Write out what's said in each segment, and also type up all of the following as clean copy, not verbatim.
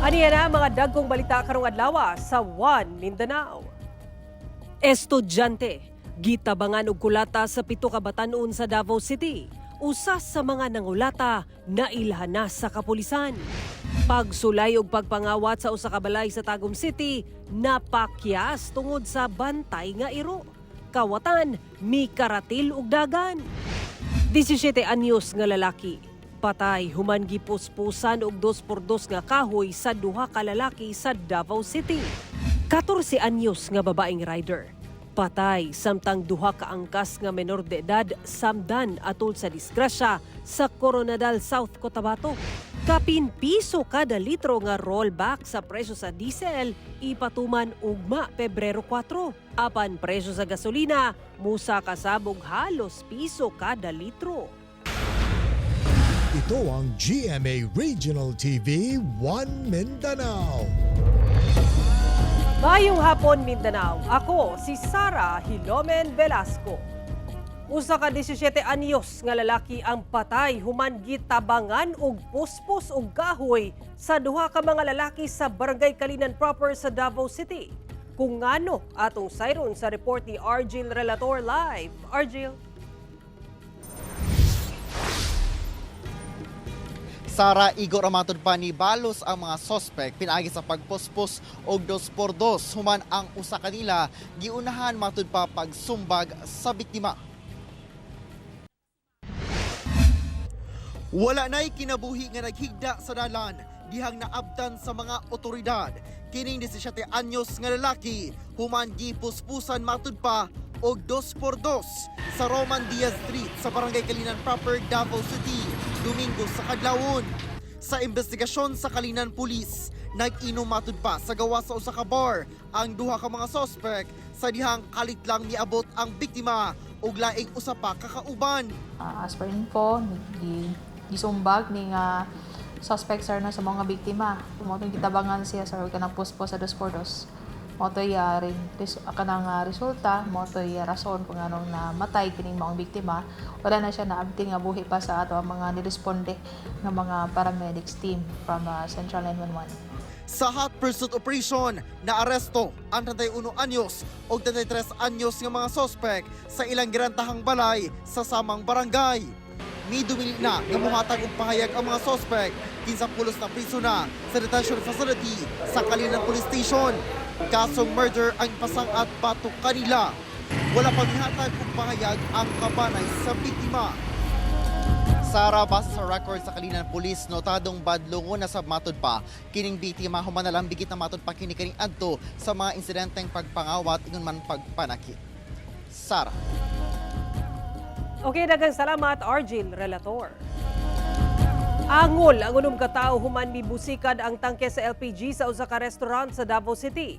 Aniya na mga dagkong balita karong adlaw sa One Mindanao. Estudyante, gitabangan og kulata sa 7 ka batan-on sa Davao City. Usa sa mga nangulata nailhan na sa kapulisan. Pagsulay og pagpangawat sa usa ka balay sa Tagum City, napakyas tungod sa bantay nga iro. Kawatan, mikaratil og dagan. 17 anyos nga lalaki patay human gipuspusan og 2x2 nga kahoy sa duha ka lalaki sa Davao City. 14 anyos nga babaeng rider patay samtang duha ka angkas nga menor de edad samdan atol sa disgrasya sa Coronadal South Cotabato. Kapin piso kada litro nga rollback sa presyo sa diesel ipatuman ugma Pebrero 4. Apan presyo sa gasolina musa kasabog halos piso kada litro. Ito ang GMA Regional TV 1 Mindanao. Mayong hapon Mindanao, ako si Sara Hilomen Velasco. Usa ka 17 anyos nga lalaki ang patay human gitabangan og puspos og kahoy sa duha ka mga lalaki sa Barangay Kalinan proper sa Davao City. Kung ngano atong sayron sa report ni Argil Relator live. Argil. Sara, Igor amatod pa ni balos ang mga sospek pinaagi sa pagpuspos og 2x2 human ang usa kanila giunahan matud pa pagsumbag sa biktima. Wala na'y kinabuhi nga naghigda sa dalan dihang naabdan sa mga otoridad. Kining 17 anyos nga lalaki human gipuspusan matud pa og 2x2 sa Roman Diaz Street sa Barangay Kalinan proper, Davao City, Domingo sa kadlawon. Sa investigasyon sa Kalinan Police, nag-inom matud pa sa gawa sa usa ka bar ang duha ka mga sospek sa dihang kalit lang miabot ang biktima ug laing usa pa kakauban. As per info, gisumbag ni nga suspect sir na sa mga biktima. Tumutong kitabangan siya sa kanang puspo sa 2x2. Motoy kanang resulta, motoy rason kung anong namatay kining maong biktima. Wala na siya naabting nga buhi pa sa ato ang mga niresponde ng mga paramedics team from Central 911. Sa hot pursuit operation, naaresto ang 31 anyos o 33 anyos ng mga sospek sa ilang girantahang balay sa samang barangay. Midumili na nga muhatag og pahayag ang mga sospek kinsa pulos na priso na sa detention facility sa Kalinan Police Station. Kasong murder ang pasangat batok kanila. Wala pang ihatag og pahayag ang kabanay sa biktima. Sara, base sa record sa Kalinan Police, notadong badlungon na sa matod pa kining biktima human na lang bigit na matod pa kini kaning adto sa mga insidenteng pagpangawat ingon man pagpanakit. Sara. Okay, daghang salamat Argil Relator. Angol ang unom ka tawo human mibusikad ang tangke sa LPG sa usa ka restaurant sa Davao City.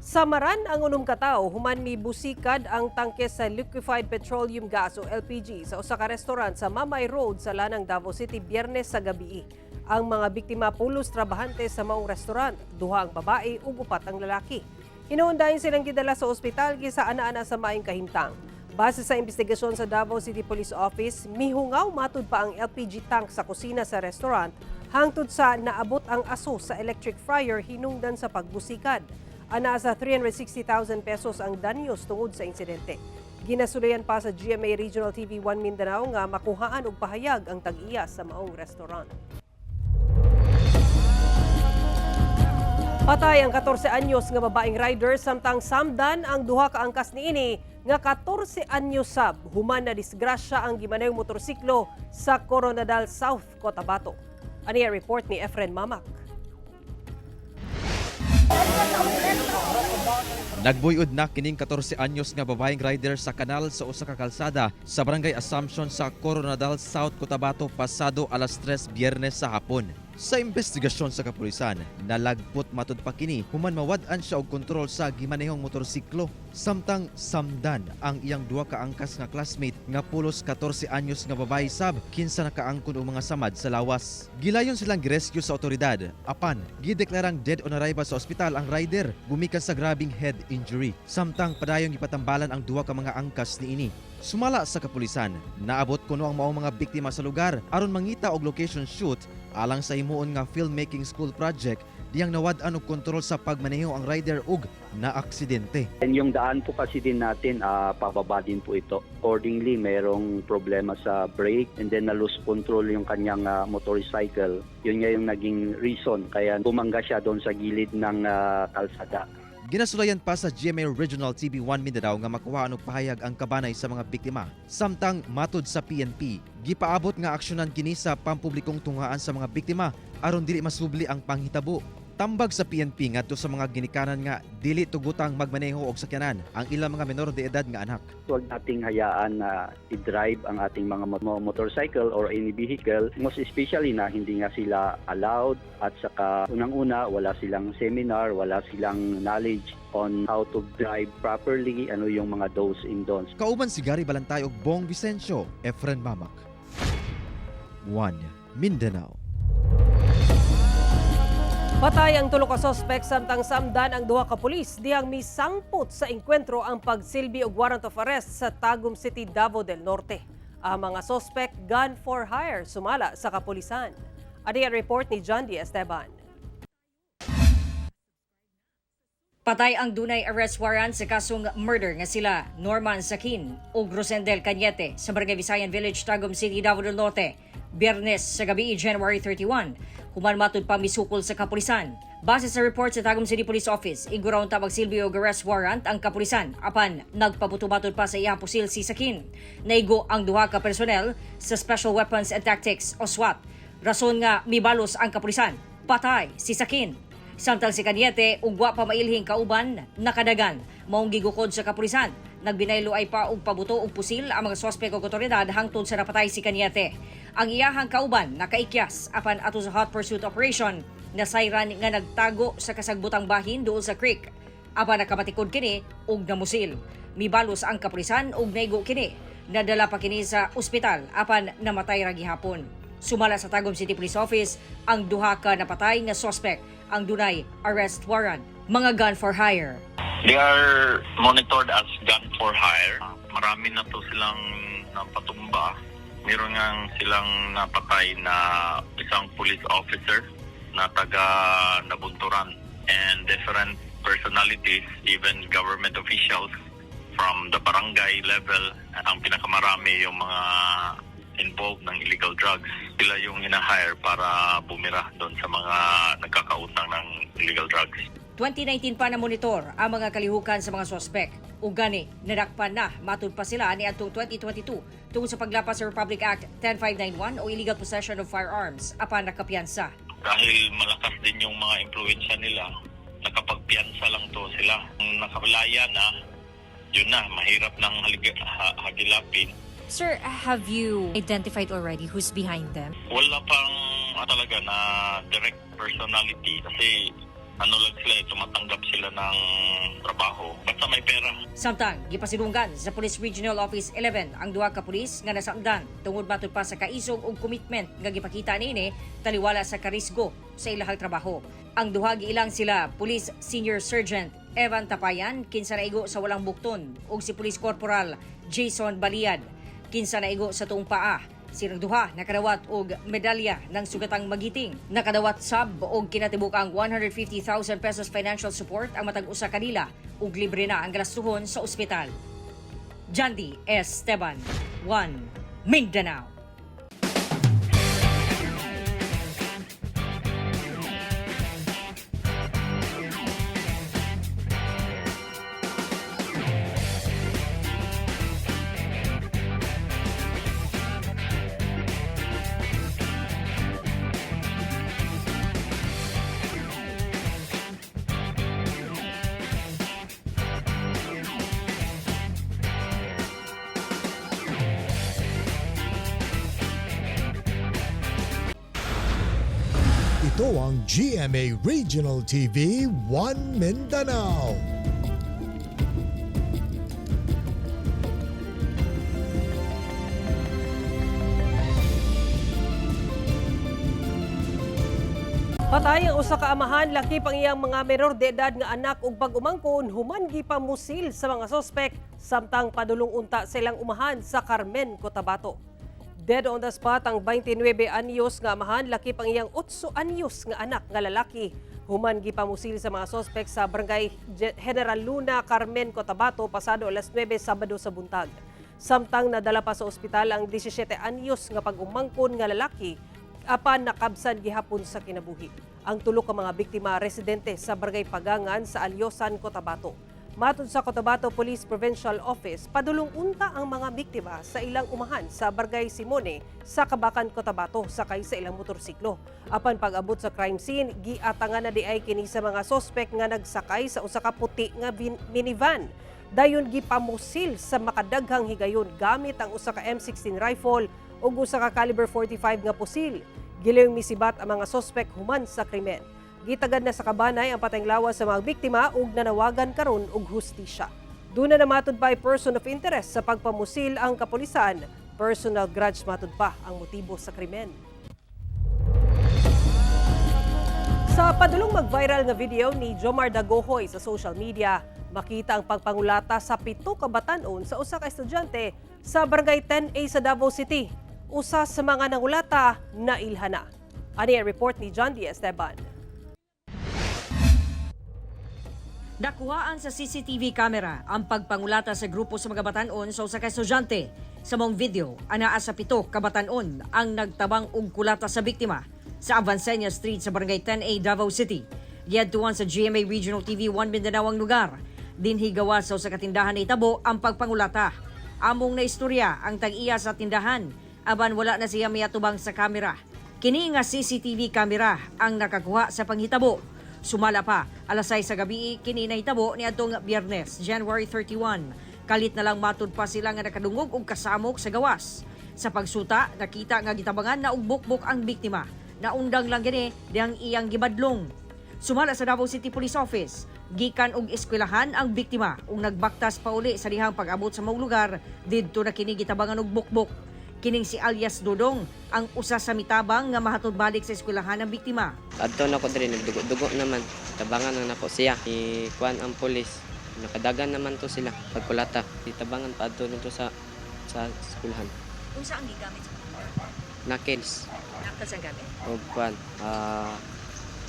Samaran ang unom ka tawo human mibusikad ang tangke sa liquefied petroleum gas o LPG sa usa ka restaurant sa Mamay Road sa Lanang, Davao City Biyernes sa gabi. Ang mga biktima pulos trabahante sa maong restaurant, duha ang babae ug 4 ang lalaki. Hinuundayon silang gidala sa ospital gisa ana-ana sa maayong kahimtang. Base sa investigasyon sa Davao City Police Office, mihungaw matud pa ang LPG tank sa kusina sa restaurant hangtod sa naabot ang aso sa electric fryer hinungdan sa pagbusikad. Ana sa 360,000 pesos ang danyos tungod sa insidente. Ginasulayan pa sa GMA Regional TV 1 Mindanao nga makuhaan og pahayag ang tag-iya sa maong restaurant. Patay ang 14 anyos nga babaeng rider samtang samdan ang duha ka angkas niini nga 14 anyos sab human na disgrasya ang gimanayong motorsiklo sa Coronadal South Cotabato. Ani ang report ni Efren Mamak. Nagbuyod na kining 14 anyos nga babaeng rider sa kanal sa usa ka kalsada sa Barangay Assumption sa Coronadal South Cotabato pasado alas 3 Biyernes sa hapon. Sa investigasyon sa kapulisan, nalagpot matud pa kini human mawad-an siya og kontrol sa gimanehong motorsiklo. Samtang samdan ang iyang duha ka angkas nga classmate nga pulos 14 anyos nga babae sab kinsa nakaangkon og mga samad sa lawas. Gilayon silang girescue sa otoridad. Apan gideklarang dead on arrival sa ospital ang rider gumikan sa grabing head injury. Samtang padayong gipatambalan ang duha ka mga angkas niini. Sumala sa kapulisan, naabot kuno ang maong mga biktima sa lugar aron mangita og location shoot alang sa himuon nga filmmaking school project diyang nawad-an og kontrol sa pagmaneho ang rider ug naaksidente. And yung daan po kasi din natin, pababa din po ito. Accordingly, mayroong problema sa brake and then na-lose control yung kanyang motorcycle. Yun nga yung naging reason kaya bumangga siya doon sa gilid ng kalsada. Ginasulayan pa sa GMA Regional TV 1 Mindanao nga makuha og pahayag ang kabanay sa mga biktima. Samtang matud sa PNP, gipaabot nga aksyonan kini sa pampublikong tunghaan sa mga biktima aron dili masubli ang panghitabo. Tambag sa PNP ngadto sa mga ginikanan nga dili tugutang magmaneho og sakyanan ang ilang mga menor de edad nga anak. Huwag nating hayaan na i-drive ang ating mga motorcycle or any vehicle, most especially na hindi nga sila allowed at saka unang-una wala silang seminar, wala silang knowledge on how to drive properly, ano yung mga do's and don'ts. Kauban si Gary Balantay ug Bong Vicencio, Efren Mamak. 1 Mindanao. Patay ang tulo ka sospek samtang samdan ang duha ka pulis diyang misangpot sa engkwentro ang pagsilbi og warrant of arrest sa Tagum City, Davao del Norte. Ang mga sospek gun for hire sumala sa kapulisan. Adi ang report ni John D. Esteban. Patay ang dunay arrest warrant sa kasong murder nga sila Norman Sakin ug Rosendel Cañete sa Barangay Visayan Village, Tagum City, Davao del Norte. Biyernes sa gabi, January 31, human matud pa misukol sa kapulisan. Base sa report sa Tagum City Police Office, iguraon ta magsilbi og arrest warrant ang kapulisan apan nagpabuto-batod pa sa iyang pusil si Sakin. Naigo ang duha ka personnel sa Special Weapons and Tactics o SWAT. Rason nga mibalos ang kapulisan, patay si Sakin. Samtang si Cañete ugwa pa mailhing kauban nakadagan maong gigukod sa kapulisan. Nagbinaylo ay pa og pabuto og pusil ang mga suspek ug otoridad hangtod sa napatay si Cañete. Ang iyahang kauban nakaikyas apan ato sa hot pursuit operation na sayran nga nagtago sa kasagbutang bahin duol sa creek. Apan nakamatikod kini og namusil. Mibalos ang kapulisan og naigo kini. Nadala pa kini sa ospital apan namatay ra gihapon. Sumala sa Tagum City Police Office ang duha ka napatay nga suspect ang dunay arrest warrant. Mga gun for hire. They are monitored as gun for hire. Marami na to silang napatumba. Meron nga silang napatay na isang police officer na taga Nabunturan and different personalities, even government officials from the barangay level. Ang pinakamarami yung mga involved ng illegal drugs. Sila yung ina-hire para bumira doon sa mga nagkakautang ng illegal drugs. 2019 pa na monitor ang mga kalihukan sa mga sospek. Ug gani, nadakpan na matud pa sila ni atong 2022 tungod sa paglapas sa Republic Act 10591 o illegal possession of firearms apan nakapiyansa. Dahil malakas din yung mga impluensya nila, nakapagpiyansa lang to sila. Kung nakabalaya na, yun na, mahirap nang hagilapin. Sir, have you identified already who's behind them? Wala pang talaga na direct personality kasi ano lang sila, tumatanggap sila ng trabaho. Basta may pera. Samtang, gipasilunggan sa Police Regional Office 11 ang duha ka pulis nga nasamdan tungod matud pa sa kaisog ug commitment nga gipakita niini taliwala sa karisgo sa ilahang trabaho. Ang duha giilang sila Police Senior Sergeant Evan Tapayan, kinsa naigo sa walang bukton, ug si Police Corporal Jason Baliad, kinsa naigo sa tuong paa. Silang duha nakadawat og medalya ng sugatang magiting. Nakadawat sab og kinatibuk-ang 150,000 pesos financial support ang matag usa kanila ug libre na ang galastuhon sa ospital. Jandy Esteban, 1 Mindanao. Ito ang GMA Regional TV 1 Mindanao. Patay ang usa ka amahan, lakip ang iyang mga menor de edad nga anak ug pag-umangkon human gipamusil sa mga sospek samtang padulong unta silang umahan sa Carmen, Cotabato. Dead on the spot ang 29 anyos nga amahan, lakip ang iyang 8 anyos nga anak nga lalaki. Human gipamusil sa mga sospek sa Barangay General Luna, Carmen, Cotabato pasado alas 9 Sabado sa buntag. Samtang nadala pa sa ospital ang 17 anyos nga pag-umangkon nga lalaki apan nakabsan gihapon sa kinabuhi. Ang tulo ka mga biktima residente sa Barangay Pagangan sa Alyosan, Cotabato. Matod sa Cotabato Police Provincial Office, padulong unta ang mga biktima sa ilang umahan sa Barangay Simone sa Kabakan, Cotabato sakay sa ilang motorsiklo. Apan pag-abot sa crime scene, giatangan na di ay kini sa mga sospek nga nagsakay sa usa ka puti nga minivan. Dayon gipamusil sa makadaghang higayon gamit ang usa ka M16 rifle ug usa ka caliber 45 nga pusil. Giliyong misibat ang mga sospek human sa krimen. Gitagad na sa kabanay ang patayng lawas sa mga biktima ug nanawagan karon og hustisya. Duna na matud pa ay person of interest sa pagpamusil ang kapulisan. Personal grudge matud pa ang motibo sa krimen. Sa padulong mag-viral nga video ni Jomar Dagohoy sa social media, makita ang pagpangulata sa 7 ka batan-on sa usa ka estudyante sa Barangay 10A sa Davao City. Usa sa mga nangulata na ilhana. Ani ang report ni John D. Esteban. Nakuhaan sa CCTV camera ang pagpangulata sa grupo sa mga batanon sa usa ka estudyante. Sa mong video, anaa sa 7 ka batanon ang nagtabang og kulata sa biktima sa Avancenia Street sa Barangay 10A, Davao City. Giadtuan sa GMA Regional TV 1 Mindanao ang lugar. Dinhi gawa sa usa ka tindahan na itabo ang pagpangulata. Among na istorya ang tag-iya sa tindahan, aban wala na siya miatubang sa kamera. Kini nga CCTV camera ang nakakuha sa panghitabo. Sumala pa, alas 6 sa gabi, kini nahitabo ni adtong Biyernes, January 31. Kalit na lang matud pa sila nga nakadungog og kasamok sa gawas. Sa pagsuta, nakita nga gitabangan na og bukbok ang biktima. Naundang lang gini dihang iyang gibadlong. Sumala sa Davao City Police Office, gikan og eskwelahan ang biktima ug nagbaktas pa uli sa dihang pag-abot sa mong lugar didto na kini gitabangan og bukbok. Kining si alias Dodong ang usa sa mitabang nga mahatod balik sa eskwelahan ng biktima. Adto na ko diri nagdugo-dugo naman. Tabangan na nako siya. Ikuan ang pulis. Nakadagan naman to sila pagkulata. Itabangan pa adto nito sa eskwelahan. Unsa ang gigamit sa Nakeds. Naktas ang gamit? O kuan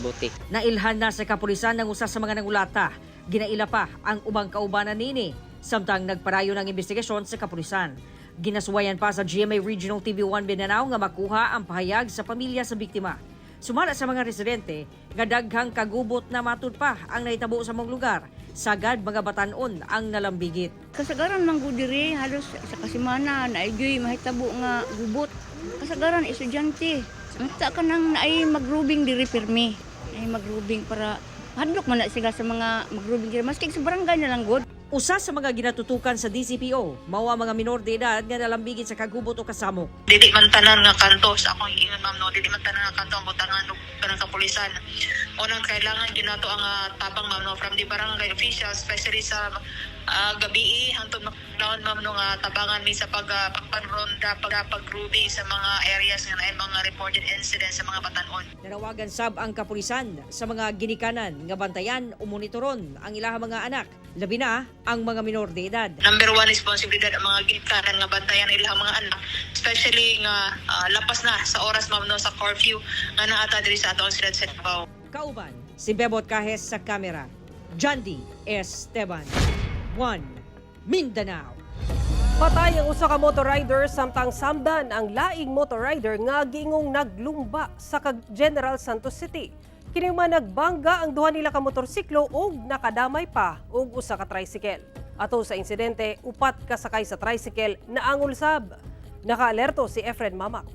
butik. Nailhan na sa kapulisan ng usa sa mga nangulata. Ginaila pa ang ubang kaubanan nini samtang nagparayo ng investigasyon sa kapulisan. Ginaswayan pa sa GMA Regional TV 1 Mindanao nga makuha ang pahayag sa pamilya sa biktima. Sumala sa mga residente, nga daghang kagubot na matud pa ang nahitabo sa mong lugar. Sagad mga batanon ang nalambigit. Kasagaran man gud diri halos sa kasimana naaygoy mahitabo nga gubot. Kasagaran estudyante. Mata ka nang naay magrubing diri pirmi. Ay magrubing para hadlok man na sila sa mga magrubing diri maski sa barangay na lang gud. Usa sa mga ginatutukan sa DCPO, mao ang mga minor de edad nga nalambigit sa kagubot o kasamok. Dili man tanan nga kanto sa akong hiingon ma'am no, dili man tanan nga kanto ang butangan og kanang kapulisan. Unang kailangan ginato ang tabang ma'am no from the barangay officials, especially sa gabi hangtod naon ma'am no nga tabangan mi sa pagpanronda pagrubi sa mga areas nga naay mga reported incidents sa mga batanon. Nanawagan sab ang kapulisan sa mga ginikanan nga bantayan o monitoron ang ilahang mga anak, labi na ang mga minor de edad. Number 1 responsibilidad ang mga ginikanan nga bantayan ang ilang mga anak, especially nga lapas na sa oras ma'am no sa curfew nga naata diri sa atong sila sa Davao. Kauban, si Bebot Kahes sa kamera. John D. Esteban. 1 Mindanao. Patay ang usa ka motorrider samtang samdan ang laing motorrider nga giingong naglumba sa General Santos City. Kini man nagbangga ang duha nila ka motorsiklo ug nakadamay pa og usa ka tricycle. Ato sa insidente, 4 ka sakay sa tricycle naangol sab. Nakaalerto si Efren Mamak.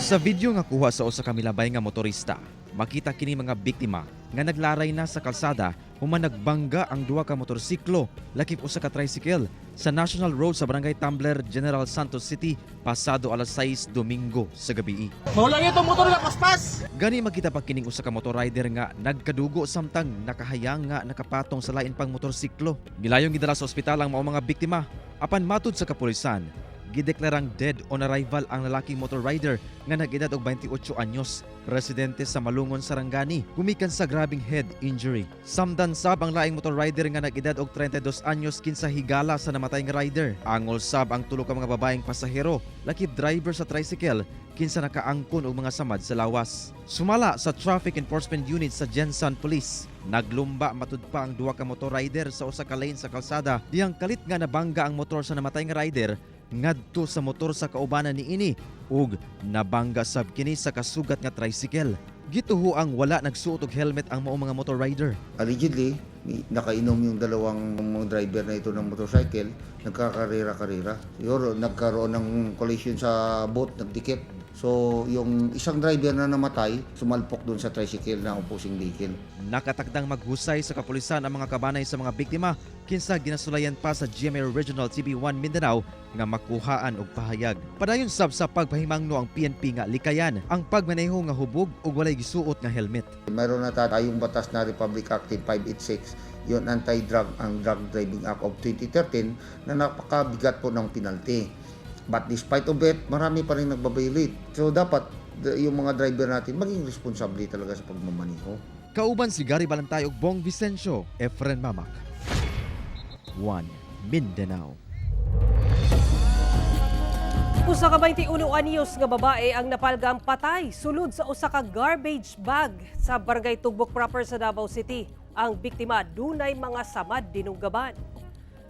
Sa video nga kuha sa usa ka milabay nga motorista, makita kini mga biktima nga naglaray na sa kalsada human nagbangga ang duha ka motorsiklo lakip usa ka tricycle sa National Road sa Barangay Tumbler, General Santos City pasado alas 6 Domingo sa gabi. Maulang itong motor na paspas! Gani makita pa kining usa ka motorrider nga nagkadugo samtang nakahayang nga nakapatong sa lain pang motorsiklo. Gilayong gidala sa ospital ang mao mga biktima. Apan matud sa kapulisan, gideklarang dead on arrival ang lalaking motor rider nga nag-edad og 28 anyos, residente sa Malungon, Sarangani, gumikan sa grabing head injury. Samdan sab ang laing motor rider nga nag-edad og 32 anyos kinsa higala sa namatay nga rider. Angol sab ang tulo ka mga babaeng pasahero, lakip driver sa tricycle kinsa nakaangkon og mga samad sa lawas. Sumala sa Traffic Enforcement Unit sa Jensan Police, naglumba matud pa ang duha ka motor rider sa usa ka lane sa kalsada dihang kalit nga nabangga ang motor sa namatay nga rider ngadto sa motor sa kaubanan niini ug nabangga sab kini sa kasugat nga tricycle. Gituho ang wala nagsuot og helmet ang maong mga motor rider. Allegedly, nakainom yung dalawang driver na ito ng motorcycle, nagkakarera-karera. Siguro nagkaroon ng collision sa boat, nagdikit. So, yung isang driver na namatay, sumalpok doon sa tricycle na opposing vehicle. Nakatakdang maghusay sa kapulisan ang mga kabanay sa mga biktima kinsa ginasulayan pa sa GMA Regional TV1 Mindanao nga makuhaan og pahayag. Padayon sab sa pagpahimangno ang PNP nga likayan ang pagmaneho nga hubog ug walay gisuot nga helmet. Mayroon na tayong batas na Republic Act 586, yung Anti-Drug and Drug Driving Act of 2013 na napakabigat po ng penalty. But despite of it, marami pa rin nagbabiolate. So dapat yung mga driver natin maging responsable talaga sa pagmamaneho. Kauban si Gary Balantay ug Bong Vicencio, Efren Mamak. 1 Mindanao. Usa ka 21 anyos nga babae ang napalgang patay sulod sa usa ka garbage bag sa Barangay Tugbok proper sa Davao City. Ang biktima dunay mga samad dinunggaban.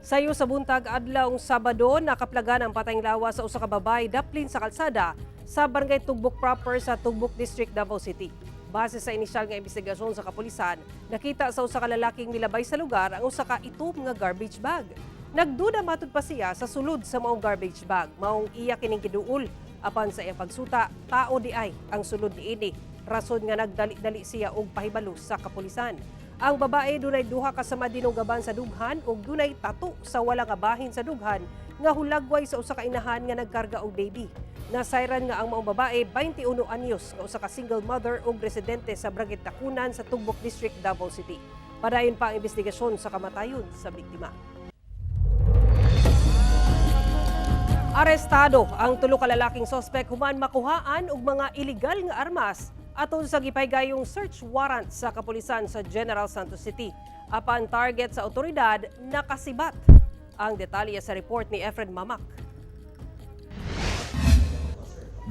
Sayo sa buntag adlawng Sabado, nakaplagan ang patayng lawa sa usa ka babae daplin sa kalsada sa Barangay Tugbok proper sa Tugbok District, Davao City. Base sa inisyal nga investigasyon sa kapulisan, nakita sa usa ka lalaking milabay sa lugar ang usa ka itom nga garbage bag. Nagduda matud pa siya sa sulod sa maong garbage bag, maong iya kining giduol apan sa iyang pagsuta, tao di ay ang sulod niini. Rason nga nagdali-dali siya og pahibalo sa kapulisan. Ang babae dunay duha ka samad dinunggaban sa dughan ug dunay tato sa wala nga bahin sa dughan nga hulagway sa usa ka inahan nga nagkarga og baby. Nasayran nga ang maong babae 21 anyos nga usa ka single mother ug residente sa Barangay Takunan sa Tugbok District, Davao City. Padayon pa ang investigasyon sa kamatayon sa biktima. Arestado ang tulo ka lalaking sospek human makuhaan og mga iligal nga armas aton sa gipaygayong search warrant sa kapulisan sa General Santos City. Apan target sa otoridad, nakasibat. Ang detalye sa report ni Efren Mamak.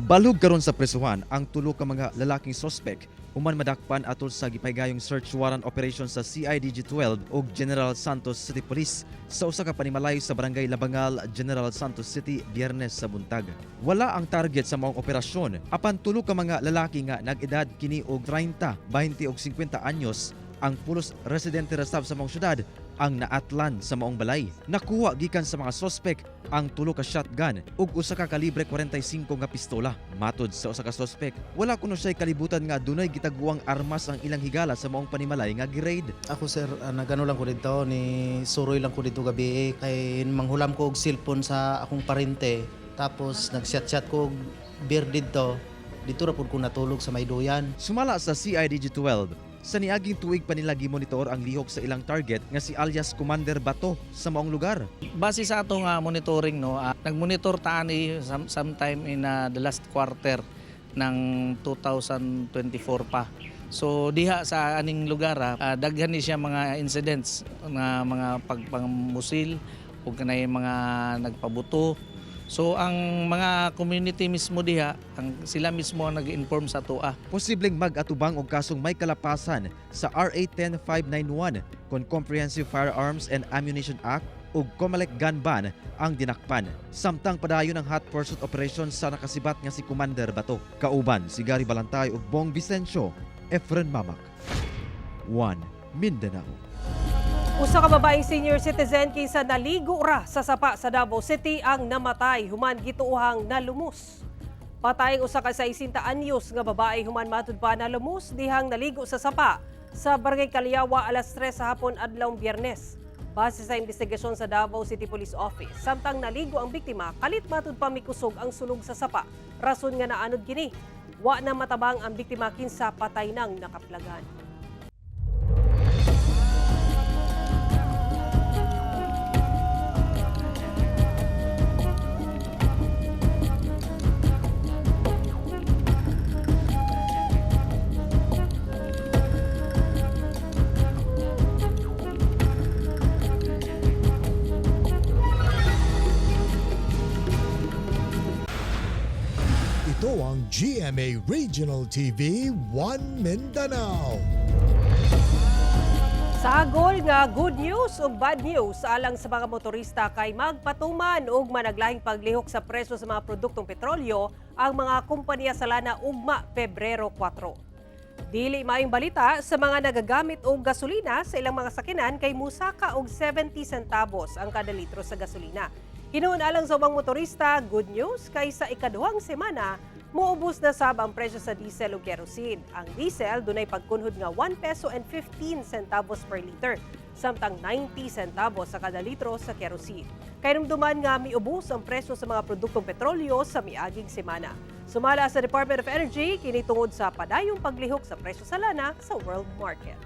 Balog karon sa presuhan ang tulo ka mga lalaking sospek human madakpan atol sa gipaygayong search warrant operation sa CIDG-12 ug General Santos City Police sa usa ka panimalay sa Barangay Labangal, General Santos City, Biyernes sa buntag. Wala ang target sa maong operasyon apan tulo ka mga lalaki nga nag-edad kini og 30, 20 ug 50 anyos ang pulos residente rasab sa maong syudad ang naatlan sa maong balay. Nakuha gikan sa mga sospek ang tulo ka shotgun ug usa ka kalibre 45 nga pistola. Matod sa usa ka sospek, wala kuno siya kalibutan nga dunay gitaguang armas ang ilang higala sa maong panimalay nga gi-raid. Ako sir, nagano lang ko dito, ni suroy lang ko dito gabi kay manghulam ko og cellphone sa akong parente. Tapos nag-chat ko og beer dito ra pud ko natulog sa Mayduyan. Sumala sa CIDG-12, sa niaging tuig pa nila gimonitor ang lihok sa ilang target nga si alias Commander Bato sa maong lugar. Base sa atong monitoring, nagmonitor ta ani sometime in the last quarter ng 2024 pa. So diha sa aning lugar daghan ni siya mga incidents nga mga pagpangmusil ug kanay mga nagpabuto. So ang mga community mismo diha, sila mismo ang nag-inform sa TOA. Posibleng mag-atubang og kasong may kalapasan sa RA 10591 kon Comprehensive Firearms and Ammunition Act ug COMELEC gun ban ang dinakpan. Samtang padayon ang hot pursuit operation sa nakasibat nga si Commander Bato. Kauban si Gary Balantay ug Bong Vicencio, Efren Mamak. 1 Mindanao. Usa ka babaeng senior citizen kinsa naligo ra sa sapa sa Davao City ang namatay human gituohang nalumos. Patay usa ka 60 anyos nga babae human matud pa nalumos dihang naligo sa sapa sa Barangay Kalyawa alas 3 sa hapon adlawng Biyernes. Base sa investigasyon sa Davao City Police Office, samtang naligo ang biktima, kalit matud pa mikusog ang sulog sa sapa. Rason nga naanod kini, wa na matabang ang biktima kinsa patay nang nakaplagan. GMA Regional TV 1 Mindanao. Sagol nga good news ug bad news alang sa mga motorista kay magpatuman og managlahing paglihok sa presyo sa mga produktong petrolyo ang mga kompanya sa lana ugma Pebrero 4. Dili maayong balita sa mga nagagamit og gasolina sa ilang mga sakinan kay musaka og 70 centavos ang kada litro sa gasolina. Hinuon alang sa ubang motorista, good news kay sa ikaduhang semana muubos na sab ang presyo sa diesel ug kerosene. Ang diesel dunay pagkunhod nga 1 peso and 15 centavos per liter, samtang 90 centavos sa kada litro sa kerosene. Kay numduman nga miubos ang presyo sa mga produktong petrolyo sa miaging semana. Sumala sa Department of Energy kini tungod sa padayong paglihok sa presyo sa lana sa world market.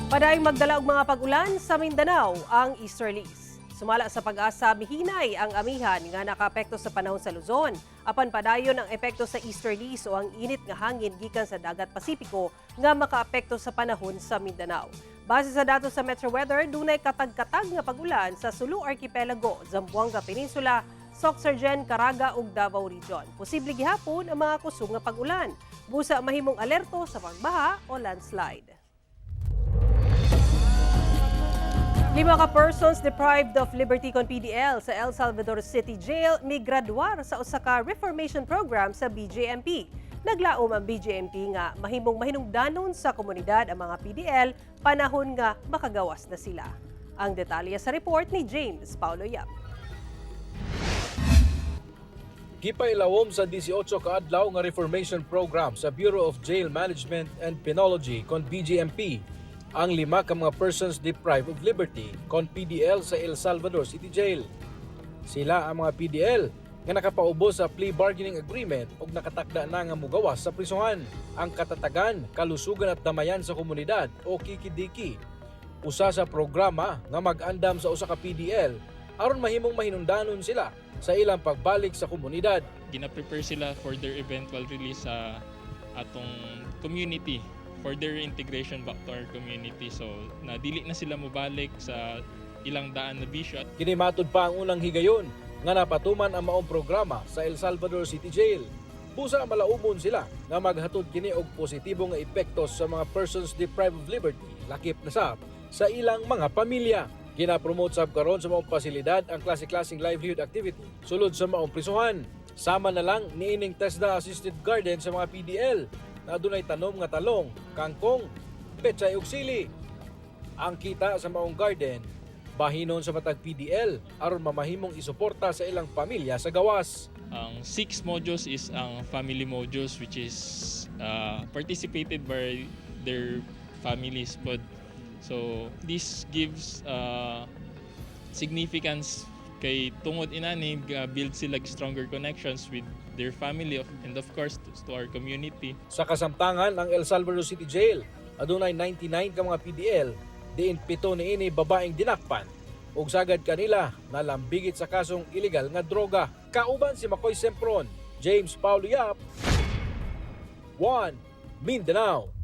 Padayong magdala og mga pag-ulan sa Mindanao ang easterlies. Sumala sa pag-asa, mihinay ang amihan nga nakaapekto sa panahon sa Luzon. Apan padayon ang epekto sa easterlies o ang init nga hangin gikan sa dagat Pasipiko nga makaapekto sa panahon sa Mindanao. Base sa datos sa Metro Weather, dunay katag-katag nga pag-ulan sa Sulu Archipelago, Zamboanga Peninsula, Sorsogon, Caraga ug Davao Region. Posible gihapon ang mga kusog nga pag-ulan. Busa mahimong alerto sa pagbaha o landslide. 5 ka persons deprived of liberty kon PDL sa El Salvador City Jail migraduar sa usa ka reformation program sa BJMP. Naglaom ang BJMP nga mahimong mahinungdanon sa komunidad ang mga PDL panahon nga makagawas na sila. Ang detalye sa report ni James Paulo Yap. Gipailawom sa 18 kaadlaw nga reformation program sa Bureau of Jail Management and Penology kon BJMP ang 5 ka mga persons deprived of liberty kon PDL sa El Salvador City Jail. Sila ang mga PDL nga nakapaubos sa plea bargaining agreement ug nakatakda na nga mugawas sa prisuhan. Ang katatagan, kalusugan at damayan sa komunidad o kikidiki. Usa sa programa nga mag-andam sa usa ka PDL aron mahimong mahinungdanon sila sa ilang pagbalik sa komunidad. Gina-prepare sila for their eventual release sa atong community, for their integration back to our community. So, nadili na sila mobalik sa ilang daan na bisyo. Kinimatod pa ang unang higayon nga napatuman ang maong programa sa El Salvador City Jail. Busa malaumon sila nga maghatod kini og positibo nga epektos sa mga persons deprived of liberty, lakip na sab sa ilang mga pamilya. Gina-promote sab karon sa maong pasilidad ang klase-klaseng livelihood activity sulod sa maong prisuhan. Sama na lang niining TESDA assisted garden sa mga PDL na adunay tanom nga talong, kangkong, pechay ug sili. Ang kita sa maong garden bahinon sa matag PDL aron mamahimong isuporta sa ilang pamilya sa gawas. Ang 6 modules is ang family modules, which is participated by their families. But so this gives significance kay tungod inani build sila stronger connections with their family and of course to our community. Sa kasamtangan, ang El Salvador City Jail adunay 99 ka mga PDL, diin 7 niini babaeng dinakpan ug sagad kanila nalambigit sa kasong illegal nga droga. Kauban si Makoy Sempron, James Paulo Yap, 1 Mindanao.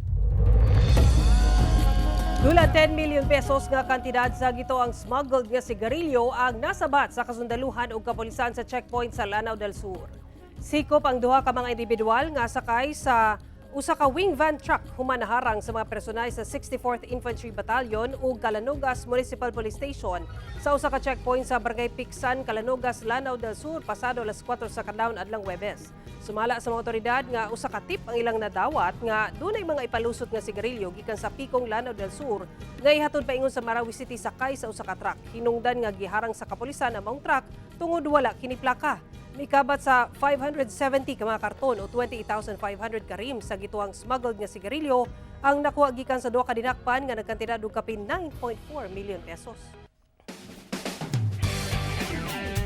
Dula 10 million pesos nga kantidad sa gito ang smuggled nga sigarilyo ang nasabat sa kasundaluhan ug kapulisan sa checkpoint sa Lanao del Sur. Sikop ang duha ka mga individual nga sakay sa usa ka wing van truck human naharang sa mga personal sa 64th Infantry Battalion ug Calanogas Municipal Police Station sa usa ka checkpoint sa Barangay Piksan, Calanogas, Lanao del Sur pasado alas 4 sa kadlawon adlang Huwebes. Sumala sa mga otoridad nga usa ka tip ang ilang nadawat nga dunay mga ipalusot nga sigarilyo gikan sa Picong, Lanao del Sur nga ihatod paingon sa Marawi City sakay sa usa ka truck. Hinungdan nga giharang sa kapulisan ang maong truck tungod wala kini plaka. Mikabat sa 570 ka mga karton o 28,500 karim sa gituang smuggled nga sigarilyo ang nakuha gikan sa duha ka dinakpan nga nagkantidad og kapin 9.4 million pesos.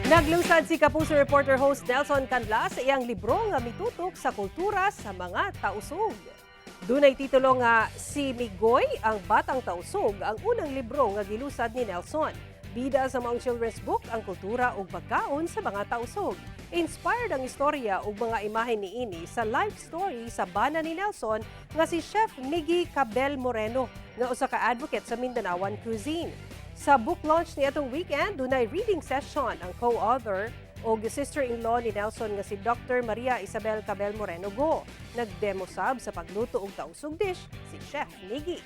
Naglusad si Kapuso reporter host Nelson Canla sa iyang libro nga mitutok sa kultura sa mga tausog. Dunay titulo nga Si Migoy ang Batang Tausog, ang unang libro nga gilusad ni Nelson. Bida sa maong children's book ang kultura ug pagkaon sa mga tausog. Inspired ang istorya ug mga imahe niini sa life story sa bana ni Nelson nga si Chef Miggy Cabel Moreno nga usa ka advocate sa Mindanaoan cuisine. Sa book launch ni atong weekend, dunay reading session ang co-author o sister-in-law ni Nelson nga si Dr. Maria Isabel Cabel Moreno Go. Nagdemo sab sa pagluto og tausog dish si Chef Miggy.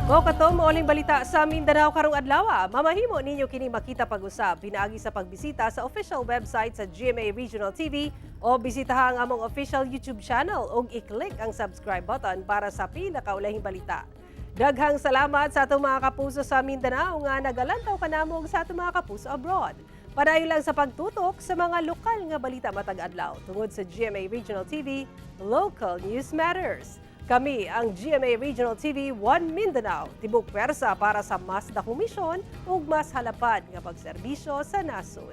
Mo kato mooling balita sa Mindanao karong adlaw. Mamahimo ninyo kini makita pag-usab pinaagi sa pagbisita sa official website sa GMA Regional TV o bisitaha ang among official YouTube channel ug i-click ang subscribe button para sa pinakaulahing balita. Daghang salamat sa atong mga kapuso sa Mindanao nga nagalantaw kanamong sa atong mga kapuso abroad. Padayon lang sa pagtutok sa mga lokal nga balita matag adlaw tungod sa GMA Regional TV, Local News Matters. Kami ang GMA Regional TV 1 Mindanao, tibok pwersa para sa mas dakong misyon ug mas halapad nga pagserbisyo sa nasod.